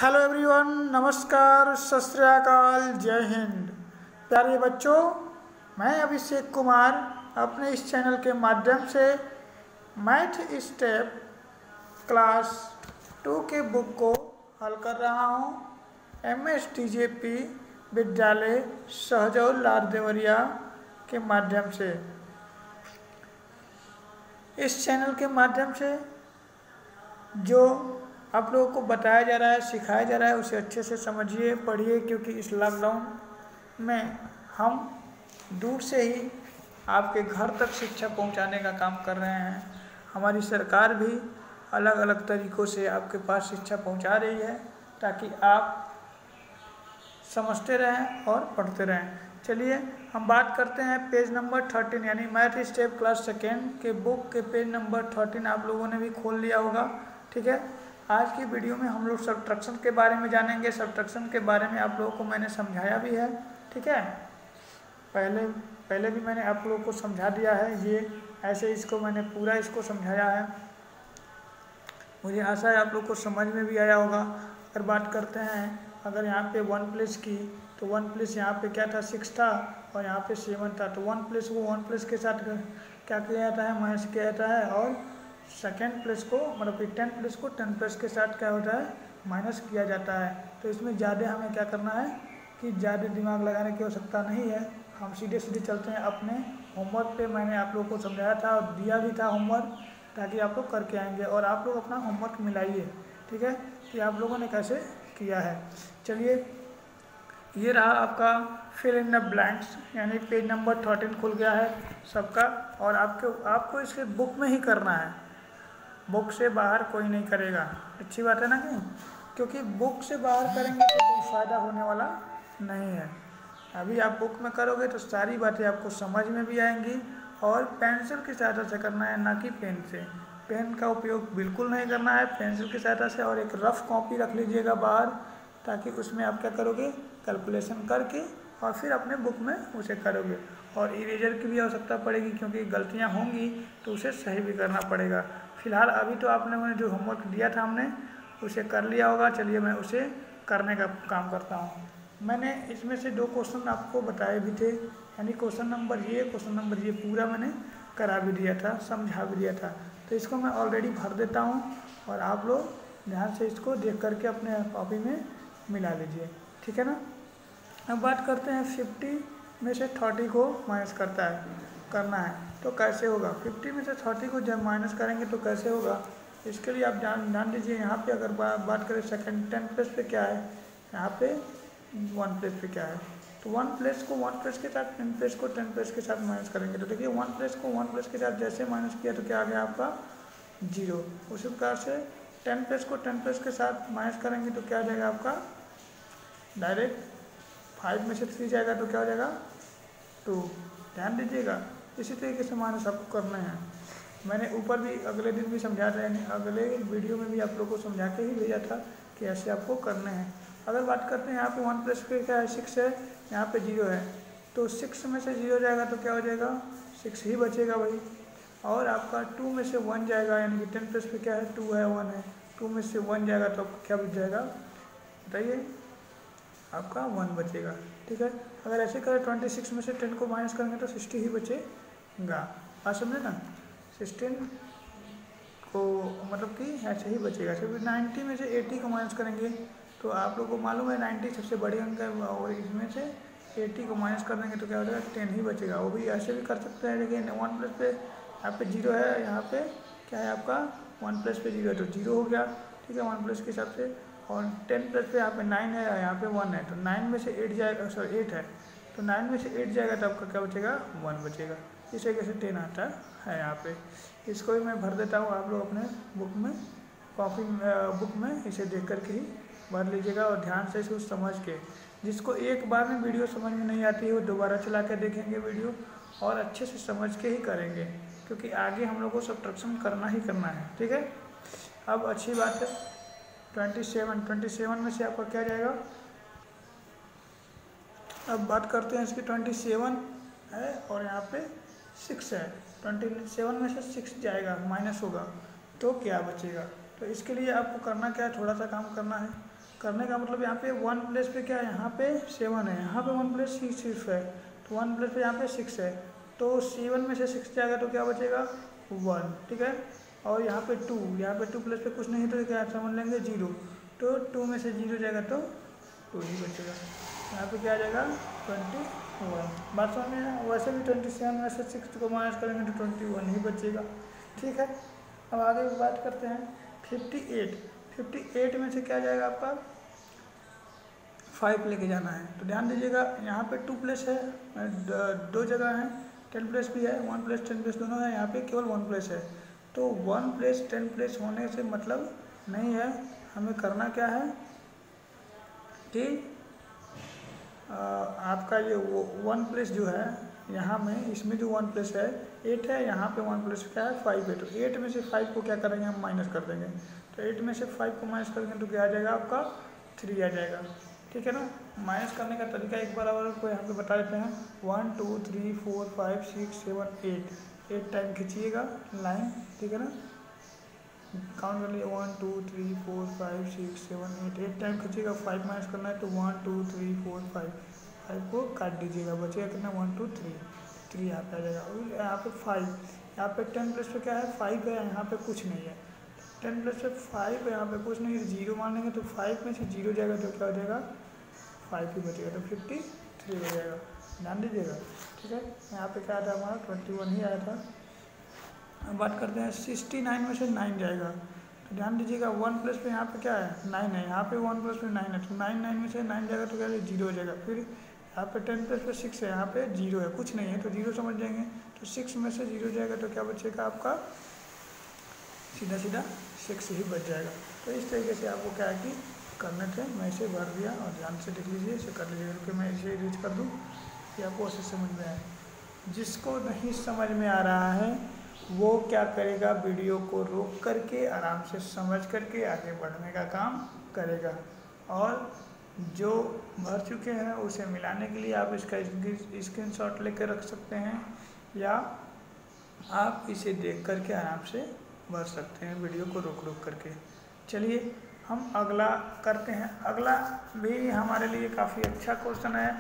Hello everyone, नमस्कार, सत श्री अकाल, जय हिंद। प्यारे बच्चों, मैं अभिषेक कुमार अपने इस चैनल के माध्यम से मैथ स्टेप क्लास 2 के बुक को हल कर रहा हूँ। MSTJP विद्यालय सहजौल लार देवरिया के माध्यम से। इस चैनल के माध्यम से जो आप लोगों को बताया जा रहा है, सिखाया जा रहा है, उसे अच्छे से समझिए, पढ़िए, क्योंकि इस लॉकडाउन में हम दूर से ही आपके घर तक शिक्षा पहुंचाने का काम कर रहे हैं। हमारी सरकार भी अलग अलग तरीक़ों से आपके पास शिक्षा पहुंचा रही है ताकि आप समझते रहें और पढ़ते रहें। चलिए हम बात करते हैं पेज नंबर 13 यानी मैथ स्टेप क्लास सेकेंड के बुक के पेज नंबर 13 आप लोगों ने भी खोल लिया होगा। ठीक है, आज की वीडियो में हम लोग सब्ट्रैक्शन के बारे में जानेंगे। सब्ट्रैक्शन के बारे में आप लोगों को मैंने समझाया भी है। ठीक है, पहले भी मैंने आप लोगों को समझा दिया है। ये ऐसे इसको मैंने पूरा इसको समझाया है। मुझे आशा है आप लोग को समझ में भी आया होगा। अगर बात करते हैं, अगर यहाँ पे 1 प्लस की, तो 1 प्लस यहाँ पे क्या था, 6 था और यहाँ पे 7 था। तो 1 प्लस को 1 प्लस के साथ क्या किया जाता है, माइनस किया जाता है। और सेकेंड प्लस को मतलब कि 10 प्लस को 10 प्लस के साथ क्या होता है, माइनस किया जाता है। तो इसमें ज़्यादा हमें क्या करना है कि ज़्यादा दिमाग लगाने की आवश्यकता नहीं है। हम सीधे सीधे चलते हैं अपने होमवर्क पे। मैंने आप लोगों को समझाया था और दिया भी था होमवर्क, ताकि आप लोग करके आएंगे और आप लोग अपना होमवर्क मिलाइए। ठीक है, कि आप लोगों ने कैसे किया है। चलिए, ये रहा आपका फिल इन द ब्लैंक्स यानी पेज नंबर 13 खुल गया है सबका। और आपको इसके बुक में ही करना है, बुक से बाहर कोई नहीं करेगा। अच्छी बात है ना, क्योंकि बुक से बाहर करेंगे तो कोई फ़ायदा होने वाला नहीं है। अभी आप बुक में करोगे तो सारी बातें आपको समझ में भी आएंगी। और पेंसिल की सहायता से करना है, ना कि पेन से। पेन का उपयोग बिल्कुल नहीं करना है, पेंसिल की सहायता से। और एक रफ़ कॉपी रख लीजिएगा बाहर, ताकि उसमें आप क्या करोगे, कैलकुलेशन करके और फिर अपने बुक में उसे करोगे। और इरेजर की भी आवश्यकता पड़ेगी, क्योंकि गलतियाँ होंगी तो उसे सही भी करना पड़ेगा। फिलहाल अभी तो आप लोगों ने जो होमवर्क दिया था हमने उसे कर लिया होगा। चलिए मैं उसे करने का काम करता हूँ। मैंने इसमें से 2 क्वेश्चन आपको बताए भी थे, यानी क्वेश्चन नंबर ये पूरा मैंने करा भी दिया था, समझा भी दिया था। तो इसको मैं ऑलरेडी भर देता हूँ और आप लोग ध्यान से इसको देख करके अपने कॉपी में मिला लीजिए। ठीक है ना। अब बात करते हैं 50 में से 30 को माइनस करना है तो कैसे होगा। 50 में से 30 को जब माइनस करेंगे तो कैसे होगा, इसके लिए आप ध्यान दीजिए। यहाँ पे अगर बात करें सेकंड 10 प्लस पे क्या है, यहाँ पे 1 प्लस पे क्या है। तो 1 प्लस को 1 प्लस के साथ 10 प्लस को 10 प्लस के साथ माइनस करेंगे तो देखिए 1 प्लस को 1 प्लस के साथ जैसे माइनस किया तो क्या आ गया आपका 0। उसी प्रकार से 10 प्लस को 10 प्लस के साथ माइनस करेंगे तो क्या आ जाएगा आपका डायरेक्ट 5 में से 3 जाएगा तो क्या हो जाएगा 2। ध्यान दीजिएगा, इसी तरीके से माइनस आपको करना है। मैंने ऊपर भी अगले दिन भी समझा था, यानी अगले वीडियो में भी आप लोगों को समझा के ही भेजा था कि ऐसे आपको करने हैं। अगर बात करते हैं यहाँ पे 1 प्लस पे क्या है 6 है, यहाँ पे 0 है। तो 6 में से 0 जाएगा तो क्या हो जाएगा 6 ही बचेगा भाई। और आपका 2 में से 1 जाएगा, यानी कि 10 प्लस पे क्या है 2 है 1 है। 2 में से 1 जाएगा तो आपका क्या बच जाएगा बताइए, आपका 1 बचेगा। ठीक है, अगर ऐसे करें 26 में से 10 को माइनस करेंगे तो 60 ही बचेगा। बात समझे ना, 16 को मतलब कि ऐसे ही बचेगा। फिर 90 में से 80 को माइनस करेंगे तो आप लोगों को मालूम है 90 सबसे बड़ी अंक है, और इसमें से 80 को माइनस कर देंगे तो क्या हो जाएगा 10 ही बचेगा। वो भी ऐसे भी कर सकते हैं, लेकिन 1 प्लस पे यहाँ पे 0 है, यहाँ पे क्या है आपका 1 प्लस पे 0 है तो 0 हो गया। ठीक है, 1 प्लस के हिसाब से। और 10 प्लस पे यहाँ पे 9 है, यहाँ पे 1 है, तो 9 में से 8 जाएगा, सॉरी 8 है, तो 9 में से 8 जाएगा तो आपका क्या बचेगा 1 बचेगा। इस तरीके से 10 आता है यहाँ पे। इसको भी मैं भर देता हूँ, आप लोग अपने बुक में बुक में इसे देख करके ही भर लीजिएगा और ध्यान से इसको समझ के। जिसको एक बार में वीडियो समझ में नहीं आती है वो दोबारा चला के देखेंगे वीडियो और अच्छे से समझ के ही करेंगे, क्योंकि आगे हम लोग को सब्ट्रैक्शन करना ही करना है। ठीक है, अब अच्छी बात है 27 में से आपका क्या जाएगा। अब बात करते हैं इसकी 27 है और यहाँ पे 6 है। 27 में से 6 जाएगा, माइनस होगा तो क्या बचेगा। तो इसके लिए आपको करना क्या है, थोड़ा सा काम करना है। करने का मतलब यहाँ पे 1 प्लेस पे क्या है, यहाँ पे 7 है, यहाँ पे 1 प्लेस 6 है, तो 1 प्लेस पे यहाँ पे 6 है, तो 7 में से 6 जाएगा तो क्या बचेगा 1, ठीक है। और यहाँ पे 2, यहाँ पे 2 प्लेस पे कुछ नहीं तो क्या समझ लेंगे 0, तो 2 में से 0 जाएगा तो 2 ही बचेगा। यहाँ पे क्या आ जाएगा 21। बात समझ में, वैसे भी 27 में से 6 को माइनस करेंगे तो 21 ही बचेगा, ठीक है। अब आगे बात करते हैं 58 में से क्या जाएगा आपका 5 लेके जाना है, तो ध्यान दीजिएगा यहाँ पे 2 प्लेस है, 2 जगह है, 10 प्लेस भी है, 1 प्लेस 10 प्लेस दोनों है, यहाँ पे केवल 1 प्लेस है, तो 1 प्लेस 10 प्लेस होने से मतलब नहीं है। हमें करना क्या है कि आपका ये 1 प्लेस जो है यहाँ में, इसमें जो 1 प्लेस है 8 है, यहाँ पे 1 प्लेस क्या है 5 है, तो 8 में से 5 को क्या करेंगे हम माइनस कर देंगे, तो 8 में से 5 को माइनस करेंगे तो क्या आ जाएगा आपका 3 आ जाएगा, ठीक है ना। माइनस करने का तरीका एक बार और आपको यहाँ पे बता देते हैं, 1 2 3 4 5 6 7 8 टाइम खींचिएगा लाइन, ठीक है ना, काउंट कर लिए 1 2 3 4 5 6 7 8 टाइम खींचिएगा। 5 माइनस करना है तो 1 2 3 4 5 को काट दीजिएगा, बचेगा कितना 1 2 3 यहाँ पे आ जाएगा। और यहाँ पे 5, यहाँ पे 10 प्लस पे क्या है 5 है, यहाँ पे कुछ नहीं है, 10 प्लस पे 5 है, यहाँ पे कुछ नहीं है, 0 मान लेंगे तो 5 में से 0 जाएगा तो क्या हो जाएगा 5 ही बचेगा, तो 53 हो जाएगा, ध्यान दीजिएगा, ठीक है। यहाँ पे क्या था हमारा 21 ही आया था। अब बात करते हैं 69 में से 9 जाएगा, तो ध्यान दीजिएगा 1 प्लस पे यहाँ पे क्या है 9 है, यहाँ पे 1 प्लस पे 9 है, तो 9 में से 9 जाएगा तो क्या 0 हो जाएगा। फिर यहाँ पे 10 प्लस पे 6 है, यहाँ पे 0 है, कुछ नहीं है तो 0 समझ जाएंगे, तो 6 में से 0 जाएगा तो क्या बचेगा आपका सीधा 6 ही बच जाएगा। तो इस तरीके से आपको क्या है कि करने थे, मैं इसे भर दिया और ध्यान से देख लीजिए, इसे कर लीजिए, क्योंकि मैं इसे रीच कर दूँ कि आपको ऐसे समझ में आए। जिसको नहीं समझ में आ रहा है वो क्या करेगा, वीडियो को रोक करके आराम से समझ करके आगे बढ़ने का काम करेगा, और जो भर चुके हैं उसे मिलाने के लिए आप इसका स्क्रीनशॉट लेकर रख सकते हैं, या आप इसे देख करके आराम से भर सकते हैं वीडियो को रोक करके। चलिए हम अगला करते हैं। अगला भी हमारे लिए काफ़ी अच्छा क्वेश्चन है,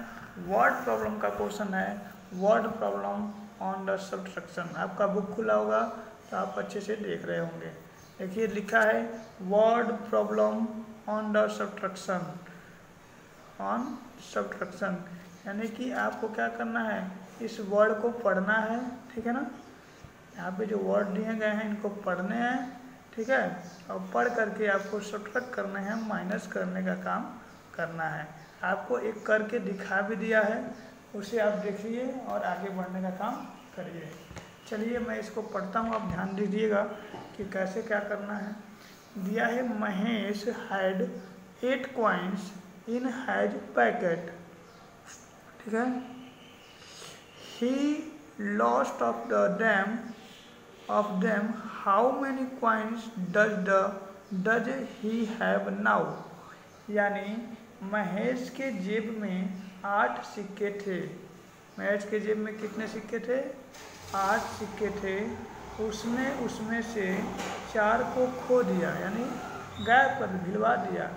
वर्ड प्रॉब्लम का क्वेश्चन है, word problem on the subtraction. आपका बुक खुला होगा तो आप अच्छे से देख रहे होंगे। देखिए लिखा है word problem on the subtraction, on subtraction, यानी कि आपको क्या करना है, इस वर्ड को पढ़ना है, ठीक है ना। यहाँ पे जो वर्ड दिए गए हैं इनको पढ़ने हैं, ठीक है, और पढ़ करके आपको सब्ट्रैक्ट करने हैं, माइनस करने का काम करना है। आपको एक करके दिखा भी दिया है, उसे आप देखिए और आगे बढ़ने का काम करिए। चलिए मैं इसको पढ़ता हूँ, आप ध्यान दीजिएगा कि कैसे क्या करना है। दिया है Mahesh had 8 coins in has packet, ठीक है, he lost of them how many coins does he have now. यानी महेश के जेब में 8 सिक्के थे। महेश के जेब में कितने सिक्के थे, 8 सिक्के थे। उसने उसमें से 4 को खो दिया, यानी गायब कर भिलवा दिया।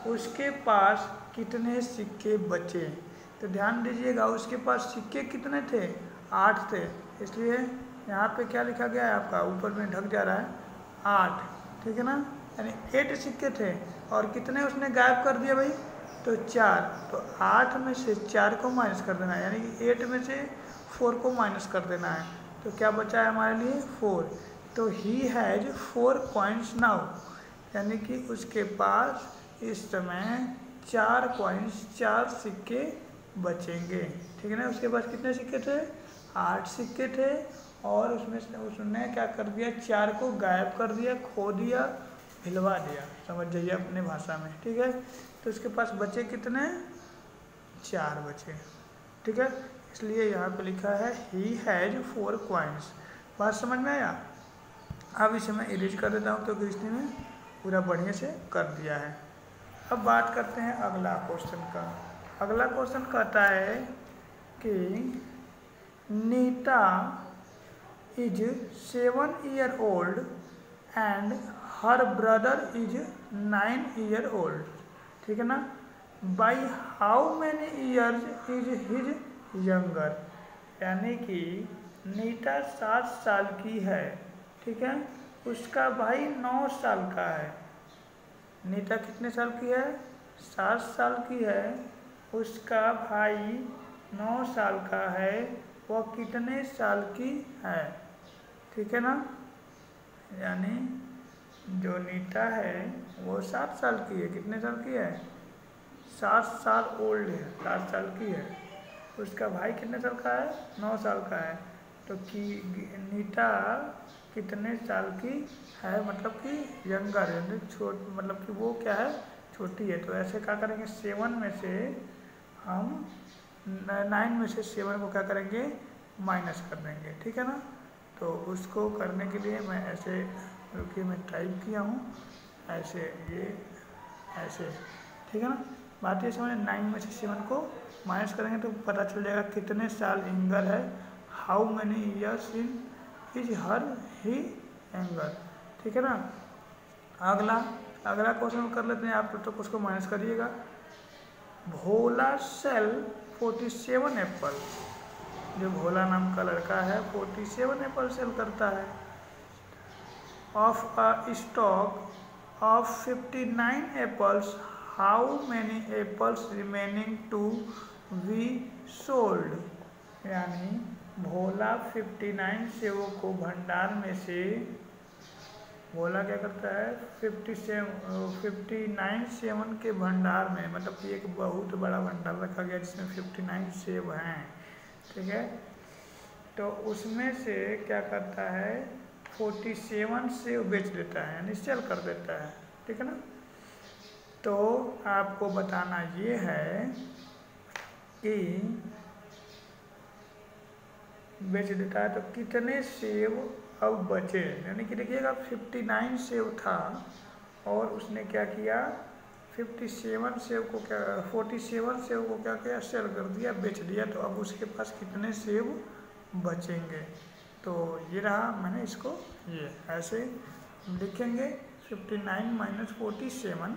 उसके पास कितने सिक्के बचे, तो ध्यान दीजिएगा उसके पास सिक्के कितने थे, 8 थे, इसलिए यहाँ पे क्या लिखा गया है आपका, ऊपर में ढक जा रहा है 8, ठीक है ना, यानी 8 सिक्के थे। और कितने उसने गायब कर दिया भाई, तो 4, तो 8 में से 4 को माइनस कर देना है, यानी कि 8 में से 4 को माइनस कर देना है, तो क्या बचा है हमारे लिए 4। तो ही हैज 4 coins नाउ, यानी कि उसके पास इस समय 4 coins 4 सिक्के बचेंगे, ठीक है ना। उसके पास कितने सिक्के थे, 8 सिक्के थे, और उसने क्या कर दिया, 4 को गायब कर दिया, खो दिया, भिलवा दिया, समझ जाइए अपने भाषा में, ठीक है। तो उसके पास बचे कितने, 4 बचे, ठीक है, इसलिए यहाँ पे लिखा है ही हैज 4 coins। बात समझ में आया। अब इसे मैं इरेज कर देता हूँ क्योंकि इसने में पूरा बढ़िया से कर दिया है। अब बात करते हैं अगला क्वेश्चन का। अगला क्वेश्चन कहता है कि Nita is 7 year old and her brother is 9 year old। ठीक है ना। By how many years is his younger, यानी कि नीता 7 साल की है, ठीक है, उसका भाई 9 साल का है। नीता कितने साल की है? 7 साल की है, उसका भाई 9 साल का है, वह कितने साल की है, ठीक है ना। यानी जो नीता है वो 7 साल की है, कितने साल की है? 7 साल ओल्ड है, 7 साल की है। उसका भाई कितने साल का है? 9 साल का है। तो कि नीता कितने साल की है, मतलब कि यंगर है, मतलब कि वो क्या है, छोटी है। तो ऐसे क्या करेंगे, 7 में से हम 9 में से 7 को क्या करेंगे, माइनस कर देंगे, ठीक है ना। तो उसको करने के लिए मैं ऐसे, रुकिए मैं टाइप किया हूँ ऐसे, ये ऐसे, ठीक है ना। बात ये समझ, 9 में से 7 को माइनस करेंगे तो पता चल जाएगा कितने साल यंगर है। How many years in is her he younger, ठीक है ना। अगला क्वेश्चन कर लेते हैं, आप तो उसको माइनस करिएगा। भोला सेल 47 एप्पल, जो भोला नाम का लड़का है 47 एप्पल सेल करता है। Of a stock of 59 apples, how many apples remaining to be sold, यानी भोला 59 सेवों को भंडार में से, भोला क्या करता है, 59 सेवन के भंडार में, मतलब कि एक बहुत बड़ा भंडार रखा गया जिसमें 59 सेब हैं, ठीक है। तो उसमें से क्या करता है, 47 सेब बेच देता है, यानी सेल कर देता है, ठीक है ना। तो आपको बताना ये है कि बेच देता है तो कितने सेब अब बचे, यानी कि देखिएगा 59 सेब था और उसने क्या किया, 47 सेब को क्या, 47 सेब को क्या किया, सेल कर दिया, बेच दिया। तो अब उसके पास कितने सेब बचेंगे, तो ये रहा। मैंने इसको ये ऐसे लिखेंगे, 59 माइनस 47,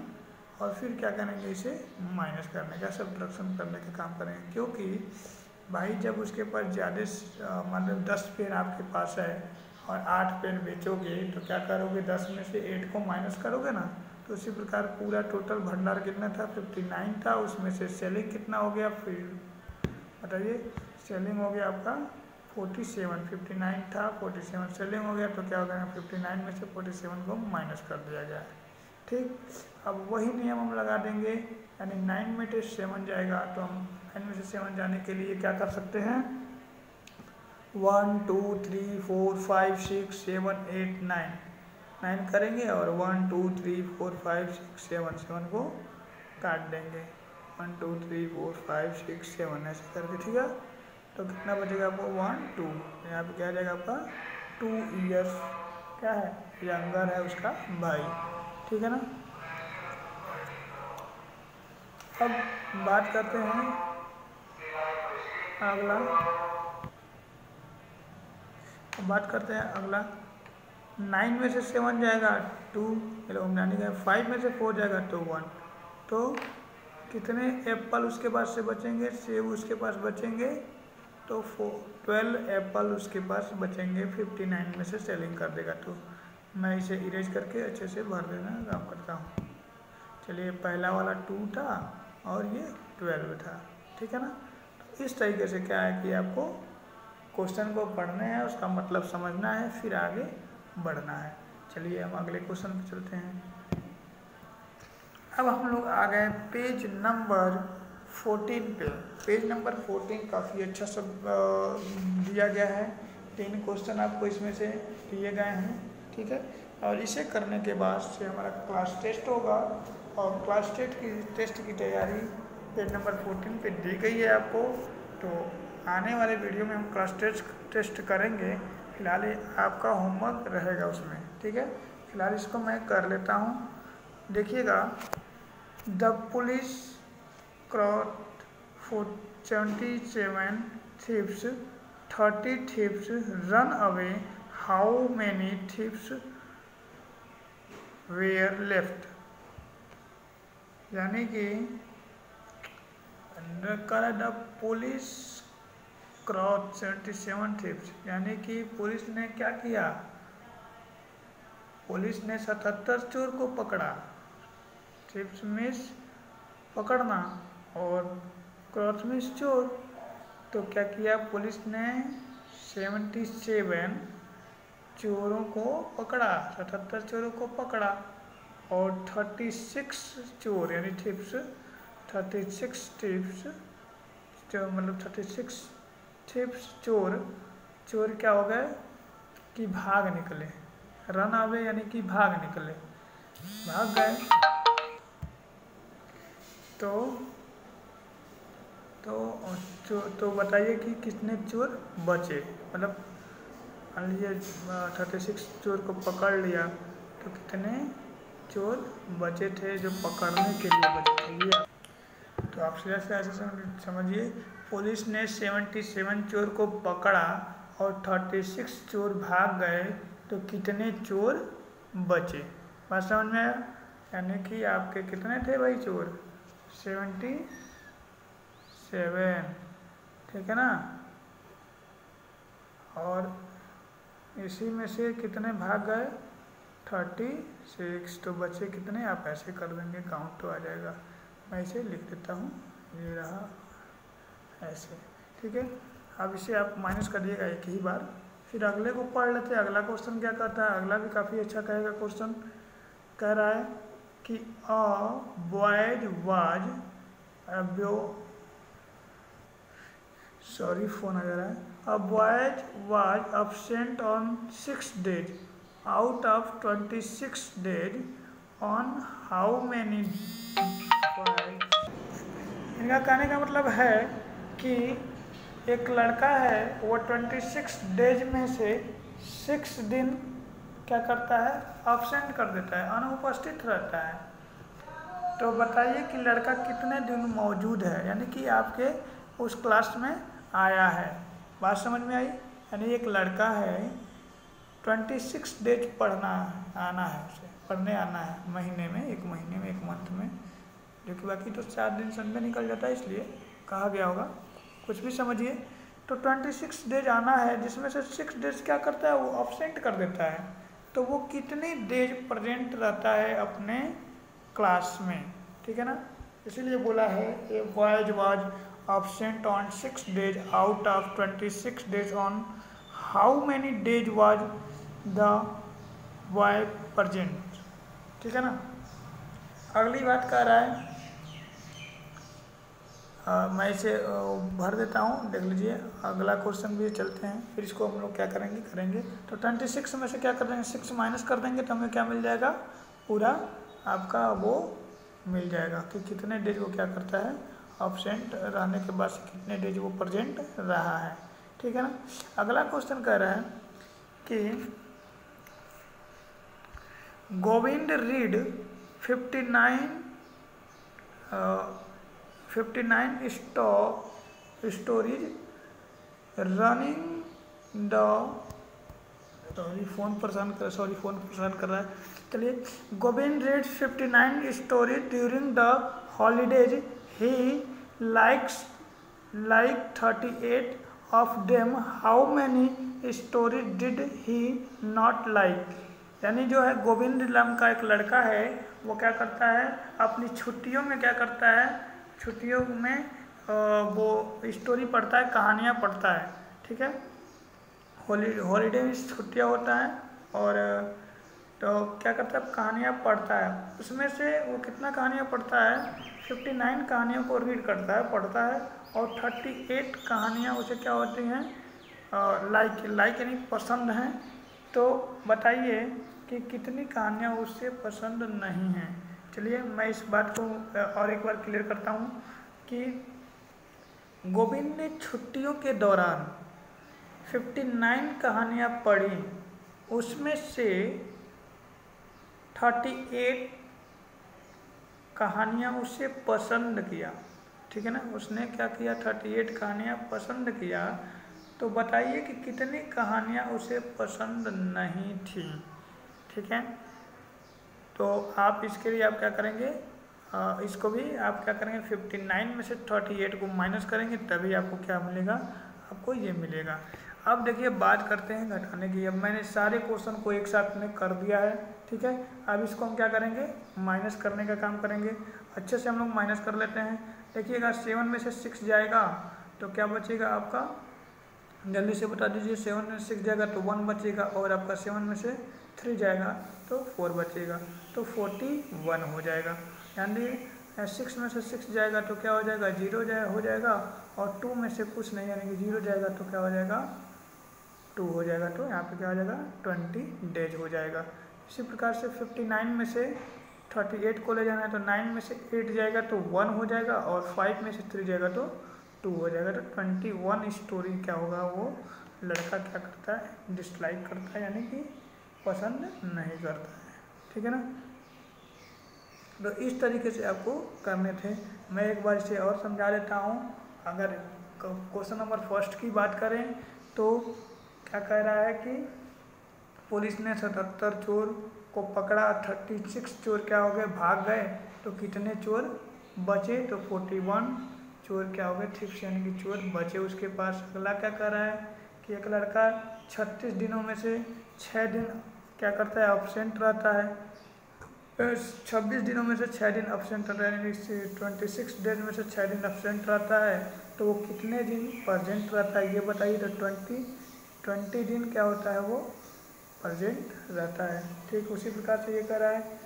और फिर क्या करेंगे, इसे माइनस करने का, सब्ट्रैक्शन करने का काम करेंगे। क्योंकि भाई जब उसके पास ज़्यादा मतलब 10 पेन आपके पास है और 8 पेन बेचोगे तो क्या करोगे, 10 में से 8 को माइनस करोगे ना। तो उसी प्रकार पूरा टोटल भंडार कितना था, 59 था, उसमें से सेलिंग कितना हो गया, फिर बताइए, सेलिंग हो गया आपका 47, 59 था 47 सेलिंग हो गया, तो क्या हो गया, 59 में से 47 को माइनस कर दिया गया, ठीक। अब वही नियम हम लगा देंगे, यानी 9 में से 7 जाएगा, तो हम 9 में से 7 जाने के लिए क्या कर सकते हैं, 1 2 3 4 5 6 7 8 9 करेंगे, और 1 2 3 4 5 6 7 7 को काट देंगे, 1 2 3 4 5 6 7 ऐसे करके, ठीक है। तो कितना बचेगा आपको, 1 2, यहाँ पे क्या आ जाएगा आपका 2 ईयर्स, क्या है, यंगर है उसका भाई, ठीक है ना। अब बात करते हैं अगला, 9 में से 7 जाएगा 2, यानी कि 5 में से 4 जाएगा तो 1, तो कितने एप्पल उसके पास से बचेंगे, सेब उसके पास बचेंगे, तो 12 एप्पल उसके पास बचेंगे, 59 में से सेलिंग कर देगा। तो मैं इसे इरेज करके अच्छे से भर देना काम करता हूँ। चलिए, पहला वाला 2 था और ये 12 था, ठीक है ना। तो इस तरीके से क्या है कि आपको क्वेश्चन को पढ़ना है, उसका मतलब समझना है, फिर आगे बढ़ना है। चलिए हम अगले क्वेश्चन पे चलते हैं। अब हम लोग आ गए पेज नंबर 14 पे। पेज नंबर 14 काफ़ी अच्छा सब दिया गया है, 3 क्वेश्चन आपको इसमें से दिए गए हैं, ठीक है। और इसे करने के बाद से हमारा क्लास टेस्ट होगा, और क्लास टेस्ट की तैयारी पेज नंबर 14 पे दी गई है आपको। तो आने वाले वीडियो में हम क्लास टेस्ट करेंगे, फिलहाल ये आपका होमवर्क रहेगा उसमें, ठीक है। फिलहाल इसको मैं कर लेता हूँ, देखिएगा। The police caught 77 thieves, 30 thieves run away, how many thieves were left? यानी कि द पुलिस क्रॉच 77 थीव्स, यानी कि पुलिस ने क्या किया, पुलिस ने 77 चोर को पकड़ा। थीव्स मीन्स पकड़ना और क्रॉच मीन्स चोर। तो क्या किया, पुलिस ने 77 चोरों को पकड़ा, 77 चोरों को पकड़ा और 36 चोर यानी थीव्स, 36 थीव्स जो मतलब 36 थीव्स चोर क्या हो गए कि भाग निकले, रन अवे यानी कि भाग निकले, भाग गए। तो बताइए कि कितने चोर बचे, मतलब मान लीजिए 36 चोर को पकड़ लिया तो कितने चोर बचे थे जो पकड़ने के लिए बचे थे। ये तो आप सीधा से ऐसे समझिए, पुलिस ने 77 चोर को पकड़ा और 36 चोर भाग गए तो कितने चोर बचे। बात समझ में आया, यानी कि आपके कितने थे भाई चोर, 77, ठीक है ना। और इसी में से कितने भाग गए, 36, तो बचे कितने, आप ऐसे कर देंगे काउंट तो आ जाएगा। मैं इसे लिख देता हूँ, ये रहा ऐसे, ठीक है। अब इसे आप माइनस कर दिएगा एक ही बार, फिर अगले को पढ़ लेते हैं। अगला क्वेश्चन क्या कहता है, अगला भी काफ़ी अच्छा कहेगा क्वेश्चन। कह रहा है कि अ बॉयज वाज फोन आ जा रहा है। अ boys was absent on 6 days out of 26 days on how many boys। इनका कहने का मतलब है कि एक लड़का है वो 26 डेज में से 6 दिन क्या करता है, absent कर देता है, अनुपस्थित रहता है। तो बताइए कि लड़का कितने दिन मौजूद है, यानी कि आपके उस क्लास में आया है। बात समझ में आई, यानी एक लड़का है 26 डेज आना है उसे, पढ़ने आना है महीने में, एक मंथ में, जो कि बाकी तो 4 दिन संडे निकल जाता है, इसलिए कहा गया होगा, कुछ भी समझिए। तो 26 डेज आना है, जिसमें से 6 डेज क्या करता है, वो absent कर देता है। तो वो कितने डेज प्रेजेंट रहता है अपने क्लास में, ठीक है ना। इसीलिए बोला है ए boys was absent on 6 days out of 26 days on how many days was the boy present, ठीक है ना। अगली बात कह रहा है, मैं इसे भर देता हूँ, देख लीजिए। अगला क्वेश्चन भी चलते हैं, फिर इसको हम लोग क्या करेंगे। तो 26 में से क्या कर देंगे, 6 माइनस कर देंगे तो हमें क्या मिल जाएगा, पूरा आपका वो मिल जाएगा कि कितने डेज वो क्या करता है, absent रहने के बाद से कितने डेज वो प्रेजेंट रहा है, ठीक है ना। अगला क्वेश्चन कह रहा है कि Govind read 59 stories running the, phone परेशान कर रहा है। चलिए, Govind read 59 stories during the holidays, he like 38 of them, how many stories did he not like. यानी जो है गोविंद नाम का एक लड़का है, वो क्या करता है अपनी छुट्टियों में, क्या करता है छुट्टियों में वो स्टोरी पढ़ता है, कहानियाँ पढ़ता है, ठीक है। हॉलीडे में छुट्टियाँ होता है और तो क्या करता है कहानियाँ पढ़ता है। उसमें से वो कितना कहानियाँ पढ़ता है, 59 कहानियों को रीड करता है, पढ़ता है, और 38 कहानियाँ उसे क्या होती हैं, लाइक यानी पसंद हैं। तो बताइए कि कितनी कहानियाँ उससे पसंद नहीं हैं। चलिए मैं इस बात को और एक बार क्लियर करता हूँ कि गोविंद ने छुट्टियों के दौरान 59 कहानियाँ पढ़ी, उसमें से 38 कहानियाँ उसे पसंद किया, ठीक है ना। उसने क्या किया, 38 कहानियाँ पसंद किया। तो बताइए कि कितनी कहानियाँ उसे पसंद नहीं थी, ठीक है। तो आप इसके लिए आप क्या करेंगे, इसको भी आप क्या करेंगे 59 में से 38 को माइनस करेंगे तभी आपको क्या मिलेगा, आपको ये मिलेगा। अब देखिए बात करते हैं घटाने की। अब मैंने सारे क्वेश्चन को एक साथ में कर दिया है, ठीक है। अब इसको हम क्या करेंगे, माइनस करने का काम करेंगे। अच्छे से हम लोग माइनस कर लेते हैं। देखिएगा 7 में से 6 जाएगा तो क्या बचेगा आपका, जल्दी से बता दीजिए। 7 में 6 जाएगा तो 1 बचेगा, और आपका 7 में से 3 जाएगा तो 4 बचेगा, तो 41 हो जाएगा। यानी 6 में से 6 जाएगा तो क्या हो जाएगा, 0 हो जाएगा, और 2 में से कुछ नहीं यानी कि 0 जाएगा तो क्या हो जाएगा, 2 हो जाएगा। तो यहाँ पे क्या हो जाएगा, 20 डेज हो जाएगा। इसी प्रकार से 59 में से 38 को ले जाना है तो 9 में से 8 जाएगा तो 1 हो जाएगा, और 5 में से 3 जाएगा तो 2 हो जाएगा। तो 21 स्टोरी क्या होगा, वो लड़का क्या करता है, डिसलाइक करता है, यानी कि पसंद नहीं करता है, ठीक है ना। तो इस तरीके से आपको करने थे। मैं एक बार इसे और समझा देता हूँ। अगर क्वेश्चन नंबर फर्स्ट की बात करें तो क्या कह रहा है कि पुलिस ने 77 चोर को पकड़ा, 36 चोर क्या हो गए, भाग गए, तो कितने चोर बचे, तो 41 चोर क्या हो गए, ठीक यानी कि चोर बचे उसके पास। अगला क्या कर रहा है कि एक लड़का 36 दिनों में से 6 दिन क्या करता है, एब्सेंट रहता है। 26 दिनों में से 6 दिन एब्सेंट रहता है, यानी 26 डेज में से 6 दिन एब्सेंट रहता है, तो वो कितने दिन प्रेजेंट रहता है ये बताइए। तो 20 दिन क्या होता है, वो प्रेजेंट रहता है, ठीक। उसी प्रकार से ये कह रहा है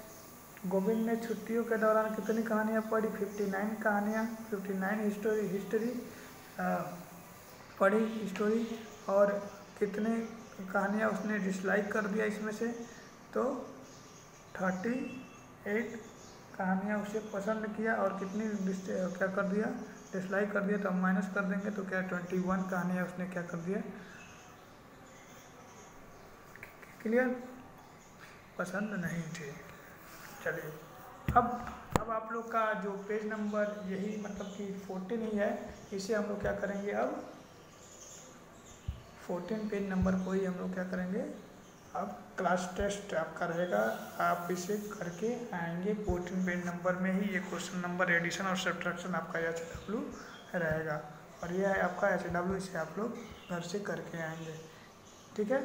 गोविंद ने छुट्टियों के दौरान कितनी कहानियाँ पढ़ी, 59 कहानियाँ, 59 हिस्ट्री पढ़ी स्टोरी, और कितने कहानियाँ उसने डिसलाइक कर दिया इसमें से, तो 38 कहानियाँ उसे पसंद किया, और कितनी क्या कर दिया, डिसलाइक कर दिया। तो हम माइनस कर देंगे तो क्या 21 कहानियाँ उसने क्या कर दिया, क्लियर, पसंद नहीं थे। चलिए अब आप लोग का जो पेज नंबर यही मतलब कि 14 ही है, इसे हम लोग क्या करेंगे, अब 14 पेज नंबर को ही हम लोग क्या करेंगे, अब क्लास टेस्ट आपका रहेगा, आप इसे करके आएंगे। 14 पेज नंबर में ही ये क्वेश्चन नंबर एडिशन और सब्ट्रैक्शन आपका HW रहेगा, और यह है आपका HW, इसे आप लोग घर से करके आएंगे, ठीक है।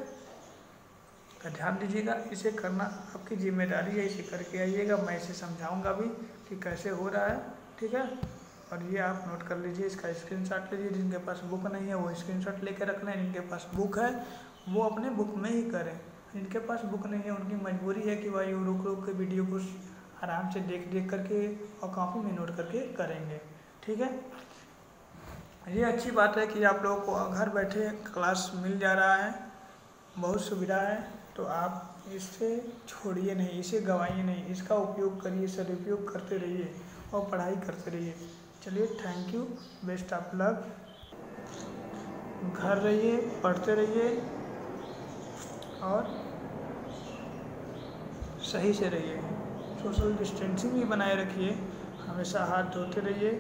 तो ध्यान दीजिएगा, इसे करना आपकी जिम्मेदारी है, इसे करके आइएगा। मैं इसे समझाऊंगा भी कि कैसे हो रहा है, ठीक है। और ये आप नोट कर लीजिए, इसका स्क्रीनशॉट लीजिए। जिनके पास बुक नहीं है वो स्क्रीनशॉट लेके रख लें, जिनके पास बुक है वो अपने बुक में ही करें। जिनके पास बुक नहीं है उनकी मजबूरी है कि भाई वो रुक के वीडियो को आराम से देख करके और कॉपी में नोट करके करेंगे, ठीक है। ये अच्छी बात है कि आप लोगों को घर बैठे क्लास मिल जा रहा है, बहुत सुविधा है, तो आप इससे छोड़िए नहीं, इसे गंवाइए नहीं, इसका उपयोग करिए, सदुपयोग करते रहिए और पढ़ाई करते रहिए। चलिए, thank you, best of luck. घर रहिए, पढ़ते रहिए और सही से रहिए। सोशल डिस्टेंसिंग भी बनाए रखिए, हमेशा हाथ धोते रहिए।